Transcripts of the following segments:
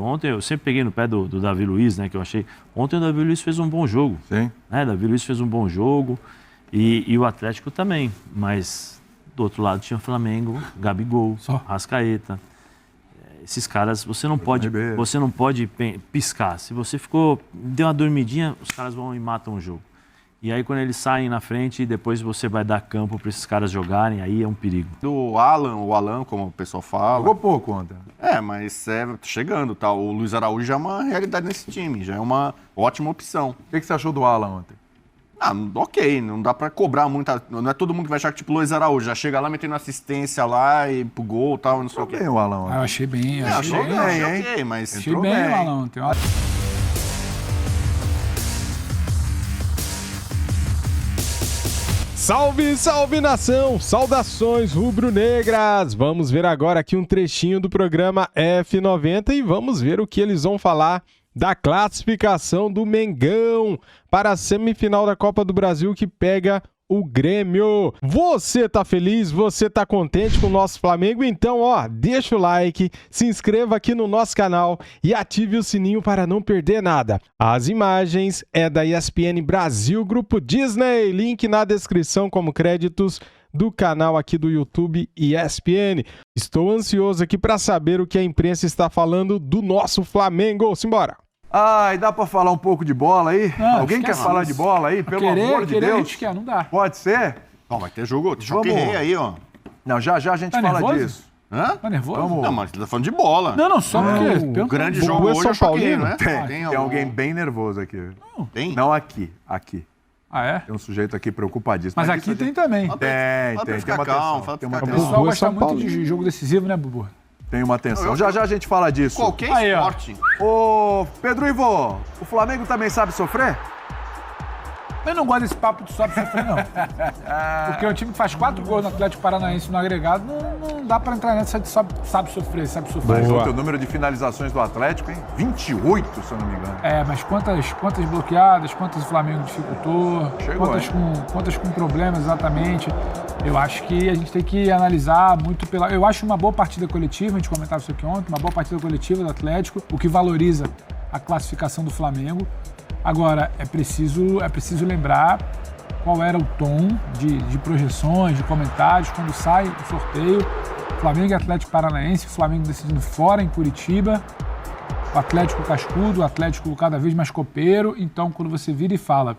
Ontem eu sempre peguei no pé do Davi Luiz, né, que eu achei... Ontem o Davi Luiz fez um bom jogo. Sim. Né? Davi Luiz fez um bom jogo e o Atlético também. Mas do outro lado tinha o Flamengo, Gabigol, Arrascaeta. Esses caras, você não pode piscar. Se você deu uma dormidinha, os caras vão e matam o jogo. E aí quando eles saem na frente, depois você vai dar campo para esses caras jogarem, aí é um perigo. Do Alan, como o pessoal fala. Jogou pouco ontem. Mas chegando, tá? O Luiz Araújo já é uma realidade nesse time, já é uma ótima opção. O que você achou do Alan ontem? Ok, não dá pra cobrar muito. Não é todo mundo que vai achar que tipo Luiz Araújo já chega lá metendo assistência lá e pro gol e tal, não sei o quê. Bem o Alan ontem. Eu achei bem. Achei bem, ok, mas achei bem o Alan ontem. Salve, salve nação! Saudações rubro-negras! Vamos ver agora aqui um trechinho do programa F90 e vamos ver o que eles vão falar da classificação do Mengão para a semifinal da Copa do Brasil que pega o Grêmio. Você tá feliz? Você tá contente com o nosso Flamengo? Então, deixa o like, se inscreva aqui no nosso canal e ative o sininho para não perder nada. As imagens é da ESPN Brasil Grupo Disney, link na descrição como créditos do canal aqui do YouTube ESPN. Estou ansioso aqui para saber o que a imprensa está falando do nosso Flamengo. Simbora! E dá pra falar um pouco de bola aí? Alguém quer falar de bola aí? Pelo amor de Deus. A gente quer, não dá. Pode ser? Vai ter jogo. Choquei aí, ó. Não, já a gente fala disso. Tá nervoso? Não, mas você tá falando de bola. Não, só porque... O grande jogo hoje é Choquei, né? Tem alguém bem nervoso aqui. Tem? Não aqui. Ah, é? Tem um sujeito aqui preocupadíssimo. Mas aqui tem também. Tem. Tem uma calma, atenção. O pessoal gosta muito de jogo decisivo, né, Bubu? Tem uma atenção. Já a gente fala disso. Qualquer esporte. Ô, Pedro Ivo, o Flamengo também sabe sofrer? Eu não gosto desse papo de sobe sofrer, não. Porque o time que faz 4 gols no Atlético Paranaense no agregado, não dá pra entrar nessa de sabe sofrer. Mas o número de finalizações do Atlético, hein? 28, se eu não me engano. Mas quantas bloqueadas, quantas o Flamengo dificultou, quantas com problemas exatamente. Eu acho que a gente tem que analisar muito Eu acho uma boa partida coletiva, a gente comentava isso aqui ontem, uma boa partida coletiva do Atlético, o que valoriza a classificação do Flamengo. Agora, é preciso lembrar qual era o tom de projeções, de comentários, quando sai o sorteio, Flamengo e Atlético Paranaense, o Flamengo decidindo fora em Curitiba, o Atlético cascudo, o Atlético cada vez mais copeiro. Então, quando você vira e fala,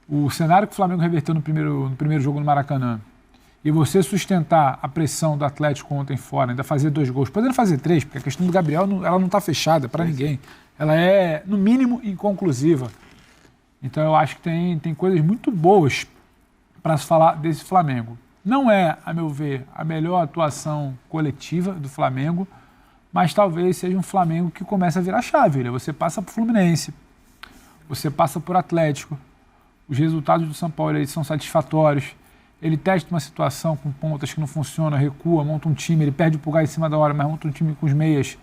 o cenário que o Flamengo reverteu no primeiro jogo no Maracanã, e você sustentar a pressão do Atlético ontem fora, ainda fazer 2 gols, podendo fazer 3, porque a questão do Gabriel ela não está fechada para ninguém. Ela é, no mínimo, inconclusiva. Então, eu acho que tem coisas muito boas para se falar desse Flamengo. Não é, a meu ver, a melhor atuação coletiva do Flamengo, mas talvez seja um Flamengo que começa a virar chave. Você passa por Fluminense, você passa por Atlético, os resultados do São Paulo eles são satisfatórios, ele testa uma situação com pontas que não funciona, recua, monta um time, ele perde o Pulgar em cima da hora, mas monta um time com os meias,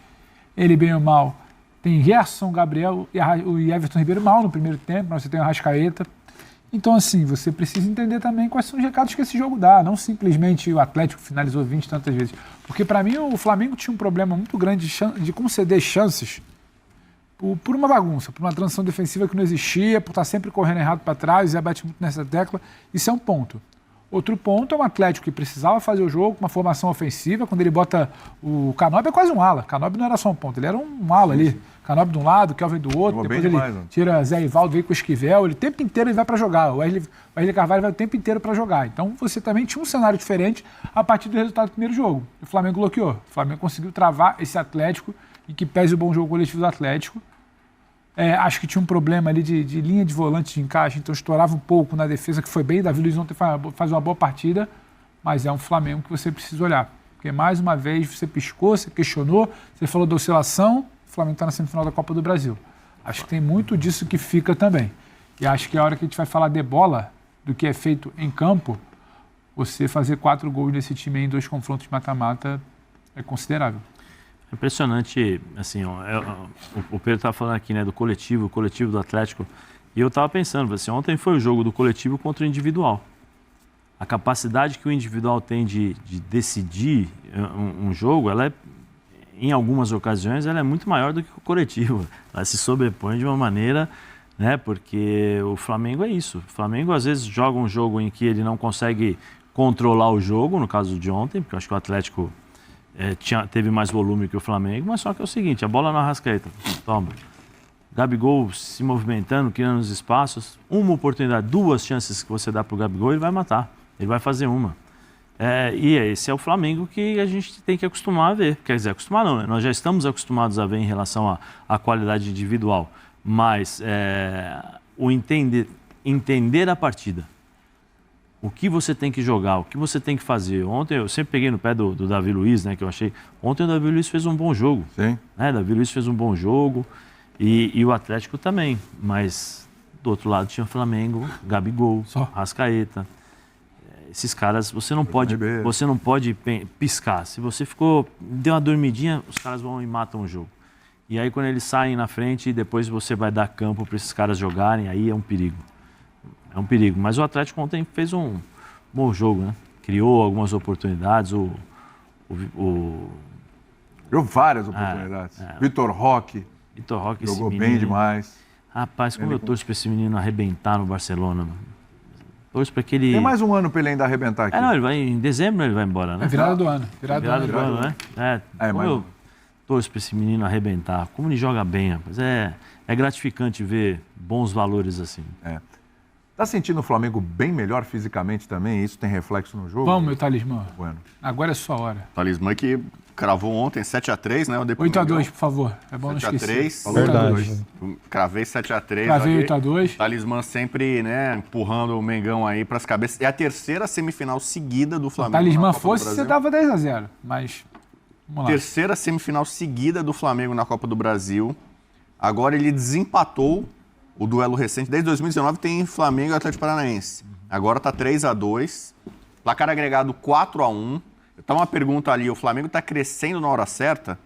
ele bem ou mal. Tem Gerson, Gabriel e Everton Ribeiro mal no primeiro tempo, mas você tem o Arrascaeta. Então, assim, você precisa entender também quais são os recados que esse jogo dá, não simplesmente o Atlético finalizou 20 e tantas vezes. Porque, para mim, o Flamengo tinha um problema muito grande de conceder chances por uma bagunça, por uma transição defensiva que não existia, por estar sempre correndo errado para trás, e Zé bate muito nessa tecla. Isso é um ponto. Outro ponto é um Atlético que precisava fazer o jogo com uma formação ofensiva, quando ele bota o Canóbio é quase um ala. Canóbio não era só um ponto, ele era um ala ali. Canóbio de um lado, Kelvin do outro, depois ele tira Zé Ivaldo, vem com o Esquivel, ele o tempo inteiro ele vai para jogar. O Wesley Carvalho vai o tempo inteiro para jogar. Então você também tinha um cenário diferente a partir do resultado do primeiro jogo. O Flamengo bloqueou. O Flamengo conseguiu travar esse Atlético e que pese o bom jogo coletivo do Atlético. Acho que tinha um problema ali de linha de volante de encaixe, então estourava um pouco na defesa, que foi bem. Davi Luiz ontem faz uma boa partida, mas é um Flamengo que você precisa olhar. Porque mais uma vez você piscou, você questionou, você falou da oscilação, o Flamengo está na semifinal da Copa do Brasil. Acho que tem muito disso que fica também. E acho que a hora que a gente vai falar de bola, do que é feito em campo, você fazer 4 gols nesse time em 2 confrontos de mata-mata é considerável. Impressionante, assim, o Pedro estava falando aqui, né, do coletivo, o coletivo do Atlético, e eu estava pensando, assim, ontem foi o jogo do coletivo contra o individual. A capacidade que o individual tem de decidir um jogo, ela é em algumas ocasiões, ela é muito maior do que o coletivo. Ela se sobrepõe de uma maneira, né? Porque o Flamengo é isso. O Flamengo, às vezes, joga um jogo em que ele não consegue controlar o jogo, no caso de ontem, porque eu acho que o Atlético teve mais volume que o Flamengo, mas só que é o seguinte, a bola na Arrascaeta, toma. Gabigol se movimentando, criando os espaços, uma oportunidade, 2 chances que você dá para o Gabigol, ele vai matar, ele vai fazer uma. E esse é o Flamengo que a gente tem que acostumar a ver. Quer dizer, acostumar não, né? Nós já estamos acostumados a ver em relação à qualidade individual, mas o entender a partida. O que você tem que jogar, o que você tem que fazer. Ontem eu sempre peguei no pé do Davi Luiz, né, que eu achei. Ontem o Davi Luiz fez um bom jogo. Sim. Né? Davi Luiz fez um bom jogo e o Atlético também. Mas do outro lado tinha o Flamengo, Gabigol, Arrascaeta. Esses caras, você não pode piscar. Se você deu uma dormidinha, os caras vão e matam o jogo. E aí quando eles saem na frente e depois você vai dar campo para esses caras jogarem, aí é um perigo. É um perigo. Mas o Atlético ontem fez um bom jogo, né? Criou algumas oportunidades. Criou várias oportunidades. Vitor Roque jogou bem demais. Rapaz, como eu torço para esse menino arrebentar no Barcelona. Torço para que ele... Tem mais um ano para ele ainda arrebentar aqui. Não, em dezembro ele vai embora, né? É virada do ano. Virada do ano, né? Eu torço para esse menino arrebentar. Como ele joga bem, rapaz. É gratificante ver bons valores assim. Tá sentindo o Flamengo bem melhor fisicamente também? Isso tem reflexo no jogo? Vamos, meu talismã. Bueno. Agora é sua hora. Talismã que cravou ontem 7-3, né? 8-2, por favor. É bom não esquecer. 7-3. Verdade. Cravei 7-3. Cravei 8-2. Talismã sempre, né, empurrando o Mengão aí pras cabeças. É a terceira semifinal seguida do Flamengo. Talismã fosse, você dava 10-0. Mas, vamos lá. Terceira semifinal seguida do Flamengo na Copa do Brasil. Agora ele desempatou o duelo recente. Desde 2019 tem Flamengo e Atlético Paranaense. Agora tá 3-2. Placar agregado 4-1. Tá uma pergunta ali, o Flamengo tá crescendo na hora certa?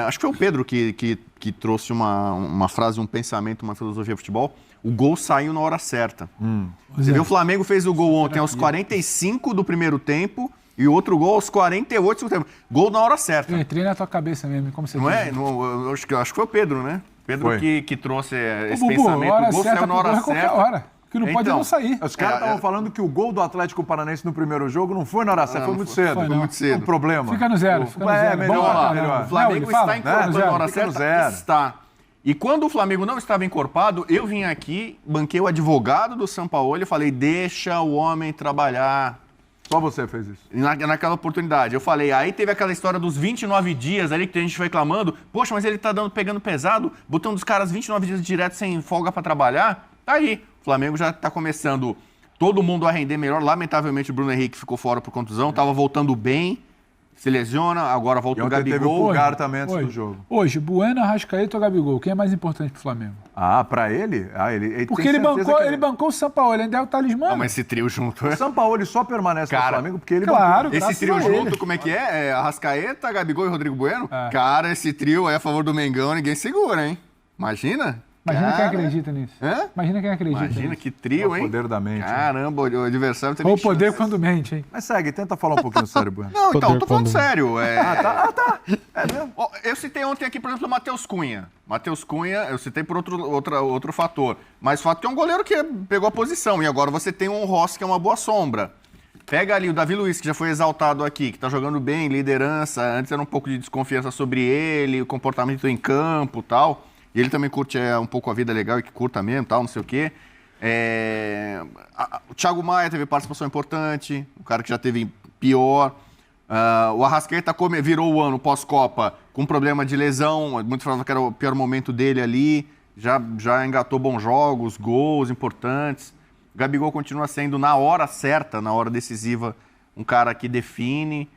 Acho que foi o Pedro que trouxe uma frase, um pensamento, uma filosofia de futebol. O gol saiu na hora certa. Você viu, o Flamengo fez o gol ontem aos 45 do primeiro tempo e o outro gol aos 48 do segundo tempo. Gol na hora certa. Eu entrei na tua cabeça mesmo, como você não diz. É? Não, acho que foi o Pedro, né? Pedro que trouxe esse Bubu, pensamento. O gol saiu na hora certa. Qualquer hora. Que não pode não sair. Os caras estavam falando que o gol do Atlético Paranaense no primeiro jogo não foi na hora certa, foi muito cedo. Foi muito cedo. Um problema. Fica no zero. Melhor. O Flamengo está encorpado na hora certa? Está. E quando o Flamengo não estava encorpado, eu vim aqui, banquei o advogado do Sampaoli e falei, deixa o homem trabalhar. Só você fez isso. Naquela oportunidade. Eu falei, aí teve aquela história dos 29 dias ali que a gente foi reclamando. Poxa, mas ele tá pegando pesado, botando os caras 29 dias direto sem folga para trabalhar. Tá aí. O Flamengo já tá começando todo mundo a render melhor. Lamentavelmente o Bruno Henrique ficou fora por contusão. Tava voltando bem. Se lesiona, agora volta o Gabigol. Teve o Pulgar também antes do jogo. Hoje, Bueno, Arrascaeta ou Gabigol? Quem é mais importante pro Flamengo? Pra ele? Ele porque ele bancou o Sampaoli, ainda é o talismã. Não, mas esse trio junto... O Sampaoli só permanece no Flamengo porque ele... Claro, esse trio junto, como é que é? Arrascaeta, Gabigol e Rodrigo Bueno? Cara, esse trio é a favor do Mengão, ninguém segura, hein? Imagina... Imagina quem acredita nisso. Imagina quem acredita Imagina nisso. Que trio, hein? O poder da mente. Caramba, o adversário tem o poder quando mente, hein? Mas segue, tenta falar um pouquinho sério, Bueno. Não, então, tô falando sério. Tá. É mesmo? Eu citei ontem aqui, por exemplo, o Matheus Cunha. Matheus Cunha, eu citei por outro fator. Mas o fato é que é um goleiro que pegou a posição. E agora você tem um Rossi, que é uma boa sombra. Pega ali o Davi Luiz, que já foi exaltado aqui, que tá jogando bem, liderança. Antes era um pouco de desconfiança sobre ele, o comportamento em campo e tal. E ele também curte um pouco a vida legal e que curta mesmo, tal, não sei o quê. O Thiago Maia teve participação importante, o cara que já teve pior. O Arrascaeta virou o ano pós-Copa com problema de lesão, muito falava que era o pior momento dele ali. Já engatou bons jogos, gols importantes. O Gabigol continua sendo, na hora certa, na hora decisiva, um cara que define.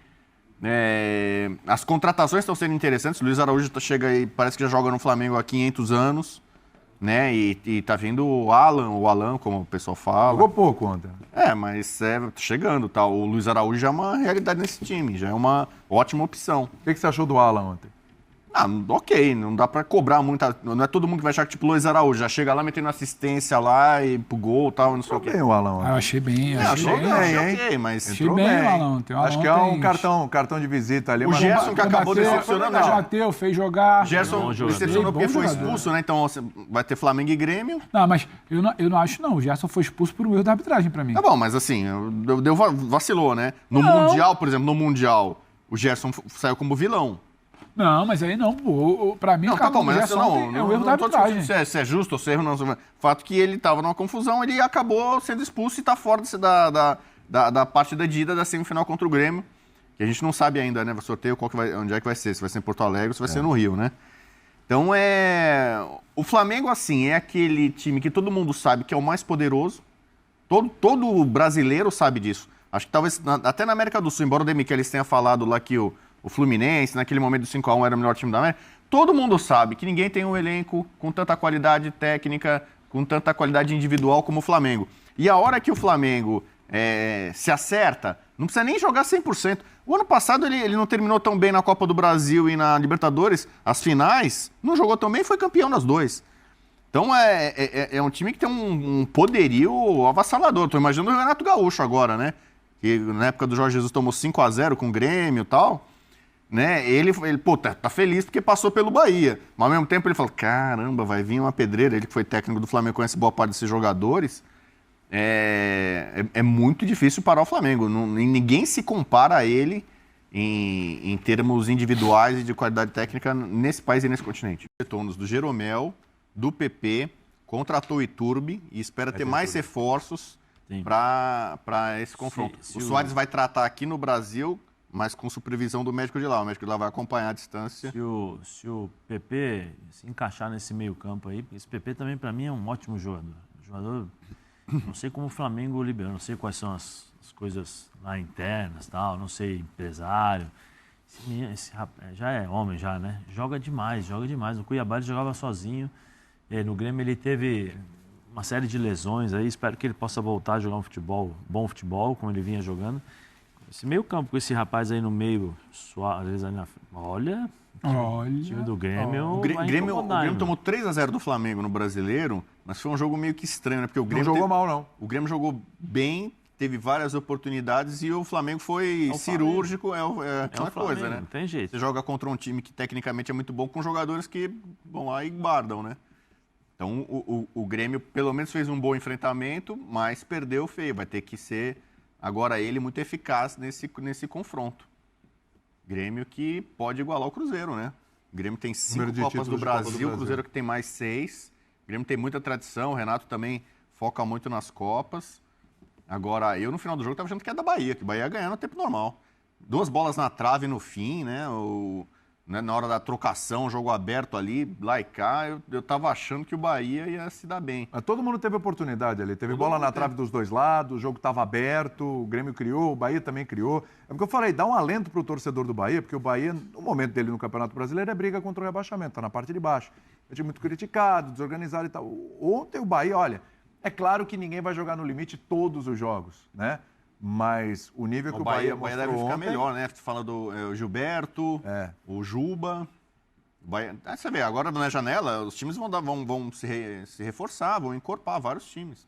As contratações estão sendo interessantes. Luiz Araújo chega aí, parece que já joga no Flamengo há 500 anos, né? E tá vindo o Alan, como o pessoal fala. Jogou pouco ontem. Mas tá chegando, tá? O Luiz Araújo já é uma realidade nesse time, já é uma ótima opção. O que você achou do Alan ontem? Ok, não dá pra cobrar muita... Não é todo mundo que vai achar que tipo Luiz Araújo, já chega lá metendo assistência lá e pro gol e tal, não sei o quê. Bem o Alão. Eu achei bem, Achei bem, ok, mas... Achei bem o Alão. Acho que é um cartão de visita ali. O Gerson que acabou decepcionando. O Bateu, fez jogar. O Gerson decepcionou porque foi expulso, né? Então vai ter Flamengo e Grêmio. Não, mas eu não acho não. O Gerson foi expulso por um erro da arbitragem pra mim. Tá bom, mas assim, vacilou, né? No Mundial, por exemplo, o Gerson saiu como vilão. Não, mas aí não. Pra mim, não, tá bom, mas é um erro da arbitragem. Se é justo ou se é erro, não. O fato que ele tava numa confusão, ele acabou sendo expulso e tá fora da partida de ida da semifinal contra o Grêmio, que a gente não sabe ainda, né? O sorteio onde é que vai ser, se vai ser em Porto Alegre ou se vai ser no Rio, né? Então o Flamengo, assim, é aquele time que todo mundo sabe que é o mais poderoso. Todo brasileiro sabe disso. Acho que talvez, até na América do Sul, embora o Demichelis tenha falado lá que o Fluminense, naquele momento do 5-1, era o melhor time da América, todo mundo sabe que ninguém tem um elenco com tanta qualidade técnica, com tanta qualidade individual como o Flamengo. E a hora que o Flamengo se acerta, não precisa nem jogar 100%. O ano passado ele não terminou tão bem na Copa do Brasil e na Libertadores, as finais, não jogou tão bem e foi campeão nas duas. Então é um time que tem um poderio avassalador. Estou imaginando o Renato Gaúcho agora, né? Que na época do Jorge Jesus tomou 5-0 com o Grêmio e tal. Né? Ele tá feliz porque passou pelo Bahia. Mas ao mesmo tempo ele falou, caramba, vai vir uma pedreira. Ele que foi técnico do Flamengo, conhece boa parte desses jogadores. É muito difícil parar o Flamengo. Ninguém se compara a ele em termos individuais e de qualidade técnica nesse país e nesse continente. Retornos do Jeromel, do PP, contratou o Iturbe e espera ter mais reforços para esse confronto. O Soares vai tratar aqui no Brasil, mas com supervisão do médico de lá. O médico de lá vai acompanhar a distância. Se o PP se encaixar nesse meio campo aí, esse PP também para mim é um ótimo jogador. Não sei como o Flamengo liberou, não sei quais são as coisas lá internas, tal, não sei, empresário. Esse rapaz já é homem, já, né? Joga demais. No Cuiabá ele jogava sozinho. No Grêmio ele teve uma série de lesões aí. Espero que ele possa voltar a jogar bom futebol, como ele vinha jogando. Esse meio campo com esse rapaz aí no meio, Soares aí na frente. Olha, o time do Grêmio. O Grêmio tomou 3-0 do Flamengo no Brasileiro, mas foi um jogo meio que estranho, né? Porque o Grêmio não jogou mal, não. O Grêmio jogou bem, teve várias oportunidades e o Flamengo foi cirúrgico. É aquela coisa, né? Não tem jeito. Você joga contra um time que tecnicamente é muito bom, com jogadores que vão lá e guardam, né? Então o Grêmio pelo menos fez um bom enfrentamento, mas perdeu feio. Vai ter que ser agora ele muito eficaz nesse confronto. Grêmio que pode igualar o Cruzeiro, né? O Grêmio tem 5 Copas do Brasil, o Cruzeiro que tem mais 6. O Grêmio tem muita tradição, o Renato também foca muito nas Copas. Agora, eu no final do jogo estava achando que é da Bahia, que o Bahia ia ganhar no tempo normal. 2 bolas na trave no fim, né? Na hora da trocação, jogo aberto ali, lá e cá, eu estava achando que o Bahia ia se dar bem. Mas todo mundo teve oportunidade ali. Teve bola na trave dos dois lados, o jogo estava aberto, o Grêmio criou, o Bahia também criou. É porque eu falei, dá um alento para o torcedor do Bahia, porque o Bahia, no momento dele no Campeonato Brasileiro, é briga contra o rebaixamento, está na parte de baixo. É um time muito criticado, desorganizado e tal. Ontem o Bahia, olha, é claro que ninguém vai jogar no limite todos os jogos, né? Mas o nível que o Bahia mostrou deve ficar ontem... melhor, né? Você fala do Gilberto, o Juba... Você vê, agora na janela, os times vão se reforçar, vão encorpar vários times.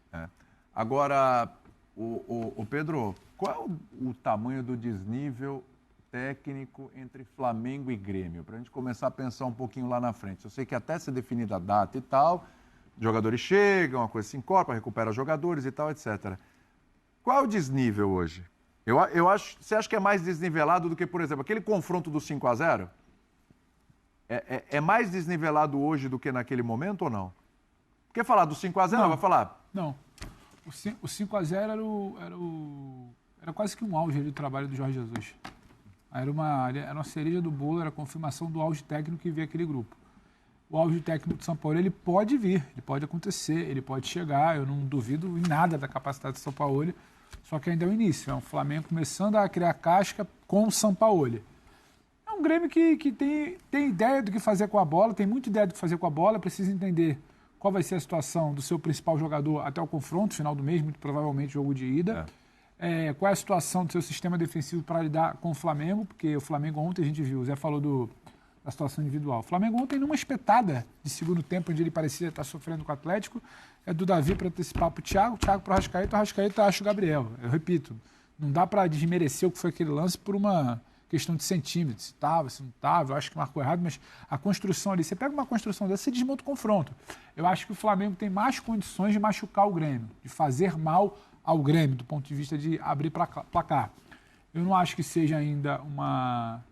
Agora, o Pedro, qual é o tamanho do desnível técnico entre Flamengo e Grêmio? Para a gente começar a pensar um pouquinho lá na frente. Eu sei que até ser definida a data e tal, jogadores chegam, a coisa se encorpa, recupera jogadores e tal, etc. Qual é o desnível hoje? Você acha que é mais desnivelado do que, por exemplo, aquele confronto do 5-0? É mais desnivelado hoje do que naquele momento ou não? Porque falar do 5-0, vai falar... Não. O 5-0 era quase que um auge do trabalho do Jorge Jesus. Era uma cereja do bolo, era a confirmação do auge técnico que via aquele grupo. O auge técnico do São Paulo, ele pode vir, ele pode acontecer, ele pode chegar. Eu não duvido em nada da capacidade do São Paulo, só que ainda é o início. É um Flamengo começando a criar casca com o São Paulo. É um Grêmio que tem ideia do que fazer com a bola, tem muita ideia do que fazer com a bola, precisa entender qual vai ser a situação do seu principal jogador até o confronto, final do mês, muito provavelmente jogo de ida. Qual é a situação do seu sistema defensivo para lidar com o Flamengo, porque o Flamengo ontem a gente viu, o Zé falou do da situação individual. O Flamengo ontem, numa espetada de segundo tempo, onde ele parecia estar sofrendo com o Atlético, é do Davi para antecipar para o Thiago para o Arrascaeta acha o Gabriel. Eu repito, não dá para desmerecer o que foi aquele lance por uma questão de centímetros, se estava, se não estava, eu acho que marcou errado, mas a construção ali, você pega uma construção dessa, você desmonta o confronto. Eu acho que o Flamengo tem mais condições de machucar o Grêmio, de fazer mal ao Grêmio, do ponto de vista de abrir placar. Eu não acho que seja ainda uma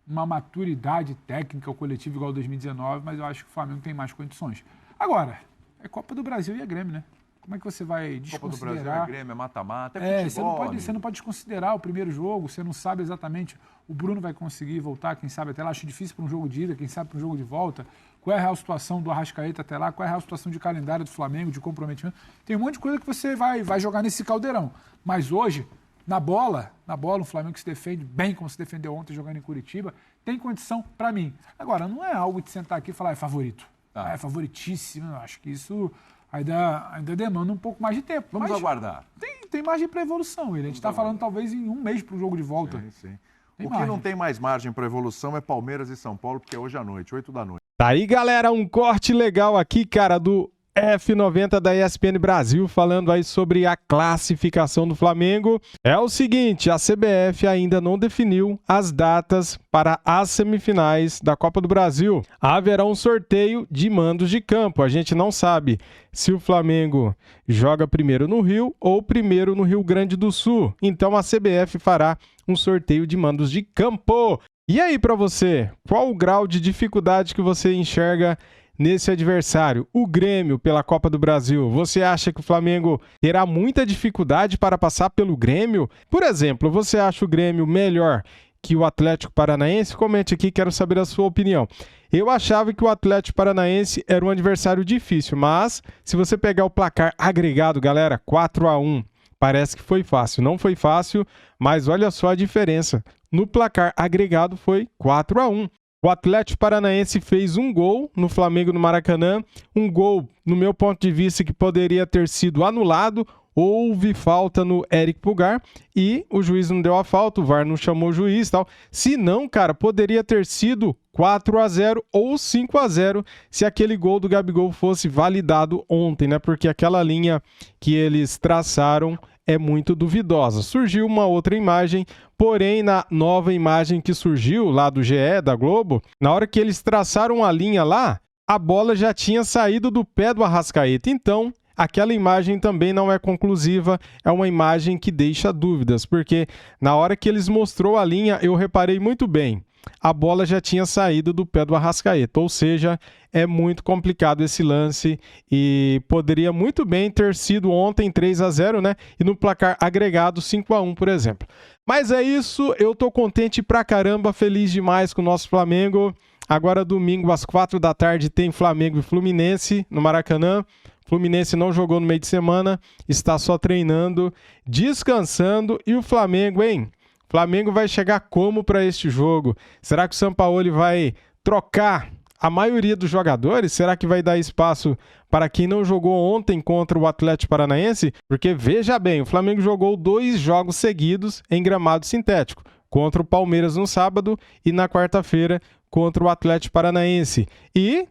maturidade técnica ou coletiva igual 2019, mas eu acho que o Flamengo tem mais condições. Agora, é Copa do Brasil e é Grêmio, né? Como é que você vai desconsiderar... Copa do Brasil é Grêmio, é mata-mata, é futebol. Você não pode desconsiderar o primeiro jogo, você não sabe exatamente... O Bruno vai conseguir voltar, quem sabe até lá. Acho difícil para um jogo de ida, quem sabe para um jogo de volta. Qual é a real situação do Arrascaeta até lá? Qual é a real situação de calendário do Flamengo, de comprometimento? Tem um monte de coisa que você vai jogar nesse caldeirão. Mas hoje, na bola, um Flamengo que se defende bem, como se defendeu ontem jogando em Curitiba, tem condição para mim. Agora, não é algo de sentar aqui e falar é favorito. É favoritíssimo. Eu acho que isso... Ainda demanda um pouco mais de tempo. Vamos aguardar. Tem margem para evolução. A gente está falando talvez em um mês para o jogo de volta. Sim. O que não tem mais margem para evolução é Palmeiras e São Paulo, porque é hoje à noite, 8 da noite. Tá aí, galera, um corte legal aqui, cara, do F90 da ESPN Brasil, falando aí sobre a classificação do Flamengo. É o seguinte, a CBF ainda não definiu as datas para as semifinais da Copa do Brasil. Haverá um sorteio de mandos de campo. A gente não sabe se o Flamengo joga primeiro no Rio ou primeiro no Rio Grande do Sul. Então a CBF fará um sorteio de mandos de campo. E aí, para você, qual o grau de dificuldade que você enxerga nesse adversário? O Grêmio pela Copa do Brasil. Você acha que o Flamengo terá muita dificuldade para passar pelo Grêmio? Por exemplo, você acha o Grêmio melhor que o Atlético Paranaense? Comente aqui, quero saber a sua opinião. Eu achava que o Atlético Paranaense era um adversário difícil, mas se você pegar o placar agregado, galera, 4-1, parece que foi fácil. Não foi fácil, mas olha só a diferença. No placar agregado foi 4-1. O Atlético Paranaense fez um gol no Flamengo no Maracanã, um gol, no meu ponto de vista, que poderia ter sido anulado. Houve falta no Eric Pulgar e o juiz não deu a falta, o VAR não chamou o juiz e tal. Se não, cara, poderia ter sido 4-0 ou 5-0 se aquele gol do Gabigol fosse validado ontem, né? Porque aquela linha que eles traçaram é muito duvidosa. Surgiu uma outra imagem, porém na nova imagem que surgiu lá do GE, da Globo, na hora que eles traçaram a linha lá, a bola já tinha saído do pé do Arrascaeta. Então, aquela imagem também não é conclusiva, é uma imagem que deixa dúvidas, porque na hora que eles mostrou a linha, eu reparei muito bem, a bola já tinha saído do pé do Arrascaeta, ou seja, é muito complicado esse lance e poderia muito bem ter sido ontem 3-0, né? E no placar agregado 5-1, por exemplo. Mas é isso, eu tô contente pra caramba, feliz demais com o nosso Flamengo. Agora domingo às 4 da tarde tem Flamengo e Fluminense no Maracanã. Fluminense não jogou no meio de semana, está só treinando, descansando. E o Flamengo, hein? Flamengo vai chegar como para este jogo? Será que o Sampaoli vai trocar a maioria dos jogadores? Será que vai dar espaço para quem não jogou ontem contra o Atlético Paranaense? Porque veja bem, o Flamengo jogou 2 jogos seguidos em gramado sintético. Contra o Palmeiras no sábado e na quarta-feira contra o Atlético Paranaense. E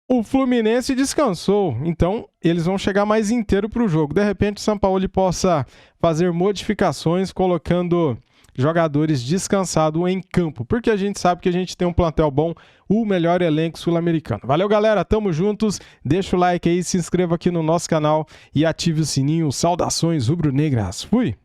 o Fluminense descansou, então eles vão chegar mais inteiro para o jogo. De repente o Sampaoli possa fazer modificações colocando jogadores descansados em campo, porque a gente sabe que a gente tem um plantel bom, o melhor elenco sul-americano. Valeu, galera, tamo juntos, deixa o like aí, se inscreva aqui no nosso canal e ative o sininho. Saudações rubro-negras, fui!